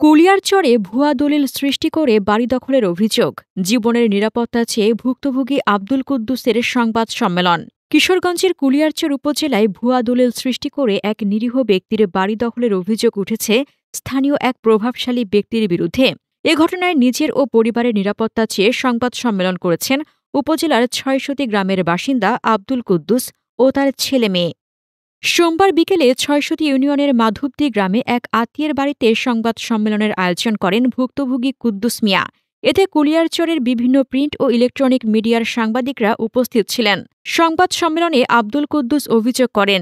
কুলিয়ারচরে ভুয়া দলিল সৃষ্টি করে বাড়ি দখলের অভিযোগ, জীবনের নিরাপত্তা চেয়ে ভুক্তভোগী আব্দুল কুদ্দুসের সংবাদ সম্মেলন। কিশোরগঞ্জের কুলিয়ারচর উপজেলায় ভুয়া দলিল সৃষ্টি করে এক নিরীহ ব্যক্তির বাড়ি দখলের অভিযোগ উঠেছে স্থানীয় এক প্রভাবশালী ব্যক্তির বিরুদ্ধে। এ ঘটনায় নিজের ও পরিবারের নিরাপত্তা চেয়ে সংবাদ সম্মেলন করেছেন উপজেলার ৬০০ গ্রামের বাসিন্দা আব্দুল কুদ্দুস ও তার ছেলে মেয়ে। সোমবার বিকেলে ৬০০ ইউনিয়নের মাধবদী গ্রামে এক আত্মীয়ের বাড়িতে সংবাদ সম্মেলনের আয়োজন করেন ভুক্তভোগী কুদ্দুস মিয়া। এতে কুলিয়ারচরের বিভিন্ন প্রিন্ট ও ইলেকট্রনিক মিডিয়ার সাংবাদিকরা উপস্থিত ছিলেন। সংবাদ সম্মেলনে আব্দুল কুদ্দুস অভিযোগ করেন,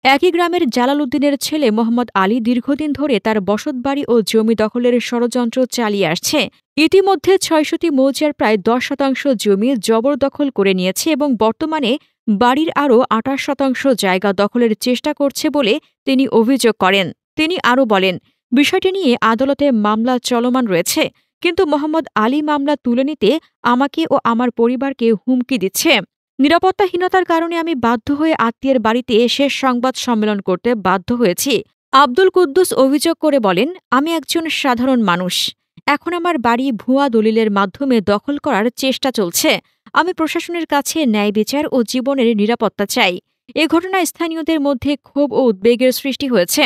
একই গ্রামের জালাল উদ্দিনের ছেলে মোহাম্মদ আলী দীর্ঘদিন ধরে তার বসতবাড়ি ও জমি দখলের ষড়যন্ত্র চালিয়ে আসছে। ইতিমধ্যে ৬০০ মৌজার প্রায় ১০% জমি জবরদখল করে নিয়েছে এবং বর্তমানে বাড়ির আরও ২৮% জায়গা দখলের চেষ্টা করছে বলে তিনি অভিযোগ করেন। তিনি আরও বলেন, বিষয়টি নিয়ে আদালতে মামলা চলমান রয়েছে, কিন্তু মোহাম্মদ আলী মামলা তুলে নিতে আমাকে ও আমার পরিবারকে হুমকি দিচ্ছে। নিরাপত্তাহীনতার কারণে আমি বাধ্য হয়ে আত্মীয়ের বাড়িতে এসে সংবাদ সম্মেলন করতে বাধ্য হয়েছি। আব্দুল কুদ্দুস অভিযোগ করে বলেন, আমি একজন সাধারণ মানুষ। এখন আমার বাড়ি ভুয়া দলিলের মাধ্যমে দখল করার চেষ্টা চলছে। আমি প্রশাসনের কাছে ন্যায় বিচার ও জীবনের নিরাপত্তা চাই। এ ঘটনায় স্থানীয়দের মধ্যে ক্ষোভ ও উদ্বেগের সৃষ্টি হয়েছে।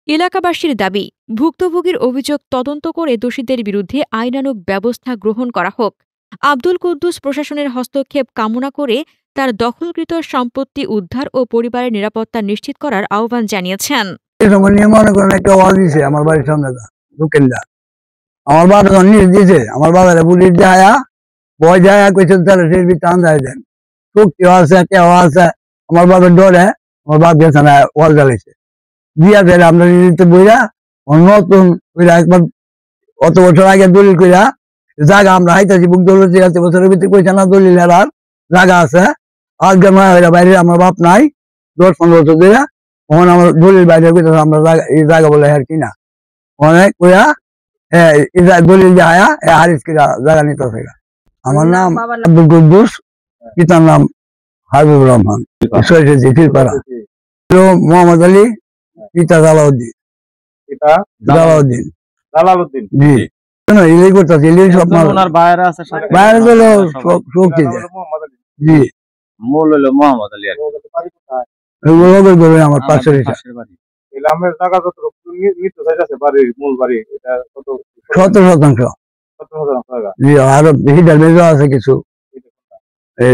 এলাকাবাসীর দাবি, ভুক্তভোগীর অভিযোগ তদন্ত করে দোষীদের বিরুদ্ধে আইনানুগ ব্যবস্থা গ্রহণ করা হোক। আব্দুল কুদ্দুস প্রশাসনের হস্তক্ষেপ কামনা করে তার দখলকৃত সম্পত্তি উদ্ধার ও পরিবারের নিরাপত্তা নিশ্চিত করার আহ্বান জানিয়েছেন। আমার বাবারে পুলিশ যায় বয় যায় কইছে তাহলে সেই টান যায় দেন কেউ আছে কেউ আছে। আমার বাবার ডরে আমার বাপ গেছে না ওয়াল জ্বালাইছে দিয়া ফেলে আমরা নিতে বইরা নতুন ওইরা একবার অত বছর আগে দলিল কইরা জায়গা আমরা হাইতাছি বুক দলিল আছে বছরের ভিতরে কইছে না দলিল আর জায়গা আছে। আজকে নয় হইরা বাইরে আমার বাপ নাই ১০-১৫ বছর ধরে তখন আমার দলিল বাইরে কইতেছে আমরা এই জায়গা বলে আর কিনা অনেক কইয়া দলিল যায় হারিস কিনা জায়গা নিতে। আমার নাম আব্দুল কুদ্দুস, পিতার নাম হাবিবুর রহমান, মোহাম্মদ আলী, পিতা জালাউদ্দিন। জি ইলেই করতেছে ইলেই সব বাইরে হলো শক্তি জি মোহাম্মদ আলী আমার পাশের শত জি আরো বেশি ড্যামেজও আছে কিছু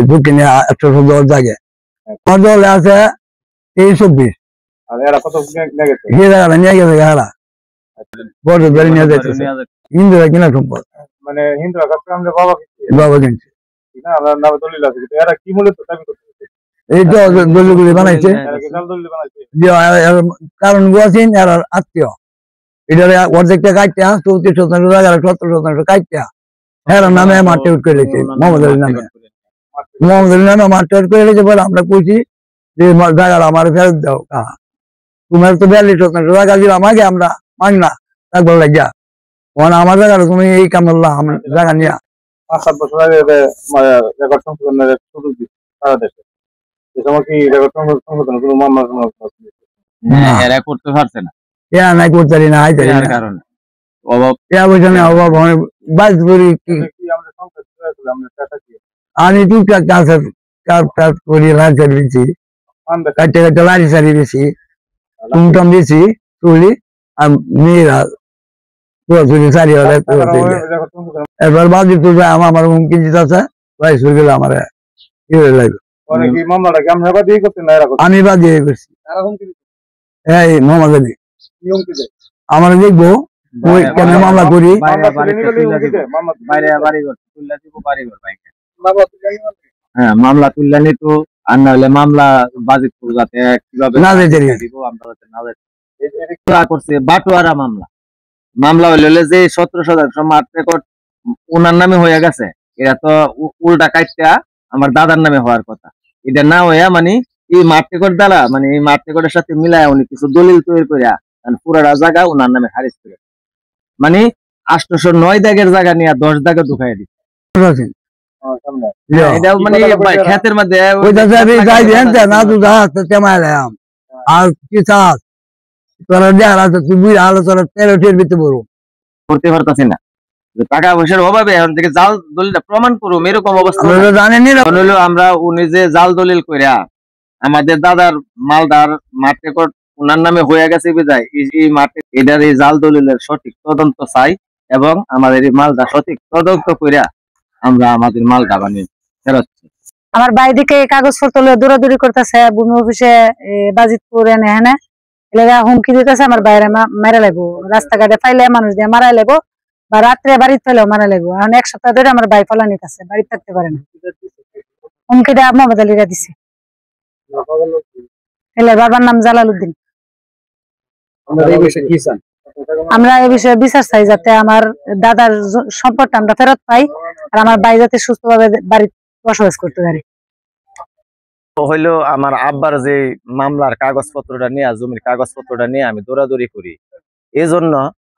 দক্ষিণে ১০০ জায়গায় আমার দলে আছে ২৩-২৪ নিয়ে গেছে হারা বড় ধরে নিয়ে যাচ্ছে হিন্দুরা কিনা সম্পদ মানে হিন্দুরা বাবা কিনছে এই তো দলিলগুলি বানাইছে কারণ গুয়াছেন এর আত্মীয় এটার অর্ধেকটা কাটটা ৩৪% জায়গা ১৭% কাটটা হ্যাঁ নামে মাঠে উঠ করে রেখেছে মোহাম্মদ আলীর নামে মাঠে উঠ করে রেখেছে বলে আমরা কইছি যে জায়গাটা আমার ফেরত দাও তোমার তো ৪২% জায়গা দিলাম আগে আমরা মাগ না একবার লাগিয়া আমার জায়গাটা তুমি এই কাম করলাম আমার জায়গা নিয়ে ৫-৭ বছর আগে রেকর্ড সংশোধনের সুযোগ দিচ্ছে সারা দেশে এ সময় কি রেকর্ড সংশোধনের কোনো মামলা করতে পারছে না নাই করতে না কারণে আমি টুকটাক কাজ করি লাইসার বেশি কাটতে লারি সারি বেশি টুমটম বেশি চুলি আর মেয়েরা পুরোচুরি সারি এবার বাজি তুলবে আমার হুমকি দিতে আছে গেলে আমার আমি বাজি করছি হ্যাঁ মোহাম্মদ আলী আমরা দেখবো কেন মামলা করি হ্যাঁ মামলা তুললে নিত আর না হলে মামলা বাজেট যাতে কিভাবে করছে বাটোয়ারা মামলা হইলে যে ১৭% মাঠ রেকর্ড ওনার নামে হয়ে গেছে এটা তো উল্টা কাটটা আমার দাদার নামে হওয়ার কথা এটা না হইয়া মানে এই মাঠ রেকর্ড দ্বারা মানে এই মাঠ রেকর্ডের সাথে মিলায় উনি কিছু দলিল তৈরি করিয়া পুরাটা জায়গা ওনার নামে খারিজ করে মানে ৮০৯ দাগের জায়গা নিয়ে ১০ দাগে ঢুকাই দিচ্ছে ক্ষেতের মধ্যে আর কি চাষ তোরা দেখার আছে তুই বুঝে আলো তোরা ১৩ ভিতরে বড় করতে পারতাছি না। যে টাকা পয়সার অভাবে এখন থেকে জাল দলিলটা প্রমাণ করুম এরকম অবস্থা আপনারা তো জানেনই না। এখন হলো আমরা উনি যে জাল দলিল কইরা আমাদের দাদার মালদার মাঠ রেকর্ড উনার নামে হয়ে গেছে বিদায় এই মাঠে এটার এই জাল দলিলের সঠিক তদন্ত চাই এবং আমাদের এই মালটা সঠিক তদন্ত কইরা আমরা আমাদের মালটা বানিয়ে ফেরত চাই। আমার ভাই দিকে কাগজপত্র লয়ে দৌড়াদৌড়ি করতেছে ভূমি অফিসে বাজিতপুর এনে হেনে এলাকা হুমকি দিতেছে আমার বাইরে মারা লাগবো, রাস্তাঘাটে ফাইলে মানুষ দিয়ে মারা লাগবো বা রাত্রে বাড়িতে ফাইলেও মারা লাগবো। এখন 1 সপ্তাহ ধরে আমার ভাই ফলা নিতেছে, বাড়িতে থাকতে পারে না। হুমকিটা মোহাম্মদ আলীরা দিছে। এলে বাবার নাম জালাল উদ্দিন। আমরা এই বিষয়ে বিচার চাই যাতে আমার দাদার সম্পদটা আমরা ফেরত পাই আর আমার ভাই যাতে সুস্থভাবে বাড়িতে বসবাস করতে পারে। হইলো আমার আব্বার যে মামলার কাগজপত্রটা নিয়ে জমির কাগজপত্রটা নিয়ে আমি দৌড়াদৌড়ি করি, এই জন্য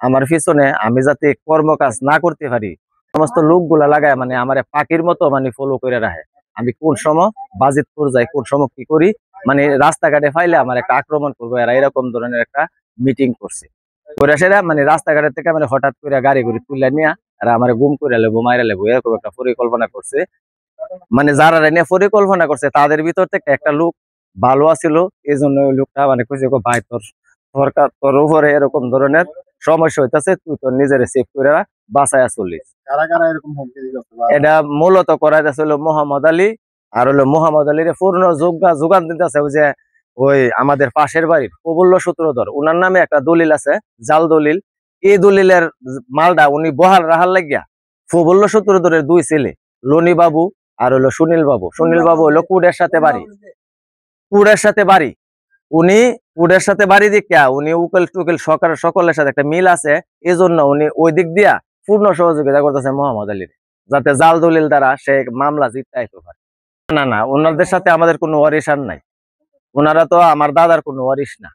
আমার পিছনে আমি যাতে কর্মকাজ না করতে পারি সমস্ত লোকগুলা লাগায় মানে আমার পাখির মতো মানে ফলো করে রাখে। আমি কোন সময় বাজিতপুর যাই, কোন সময় কি করি, মানে রাস্তাঘাটে ফাইলে আমার একটা আক্রমণ করবো এরা, এরকম ধরনের একটা মিটিং করছে। সেটা মানে রাস্তাঘাটের থেকে মানে হঠাৎ করে গাড়ি ঘুরি তুলে নিয়ে আর আমার গুম করে লেবো, মাইরা লেবো, এরকম একটা পরিকল্পনা করছে। মানে যারা নিয়ে পরিকল্পনা করছে তাদের ভিতর থেকে একটা লোক ভালো আছিল, এই জন্য ওই লোকটা মানে খুঁজে ভাই তোর সরকার তোর উপরে এরকম ধরনের সমস্যা হইতেছে, তুই তোর নিজের সেভ করে বাঁচায়া চলিস। এটা মূলত করা যাচ্ছে হলো মোহাম্মদ আলী, আর হলো মোহাম্মদ আলীর পূর্ণ যোগান দিতেছে ওই যে ওই আমাদের পাশের বাড়ির প্রবল্য সূত্রধর, উনার নামে একটা দলিল আছে জাল দলিল। এই দলিলের মালটা উনি বহাল রাহার লাগিয়া প্রবল্য সূত্রধরের 2 ছেলে লনি বাবু আর হলো সুনীল বাবু হলো কুডের সাথে বাড়ি উনি কুডের সাথে বাড়ি দিকা উনি উকিল টুকিল সকলের সাথে একটা মিল আছে, এই জন্য উনি ওই দিক দিয়া পূর্ণ সহযোগিতা করতেছে মোহাম্মদ আলীর, যাতে জাল দলিল দ্বারা সে মামলা জিতাইতে পারে। না ওনাদের সাথে আমাদের কোনো ওয়ারিশান নাই, ওনারা তো আমার দাদার কোনো ওয়ারিশ না।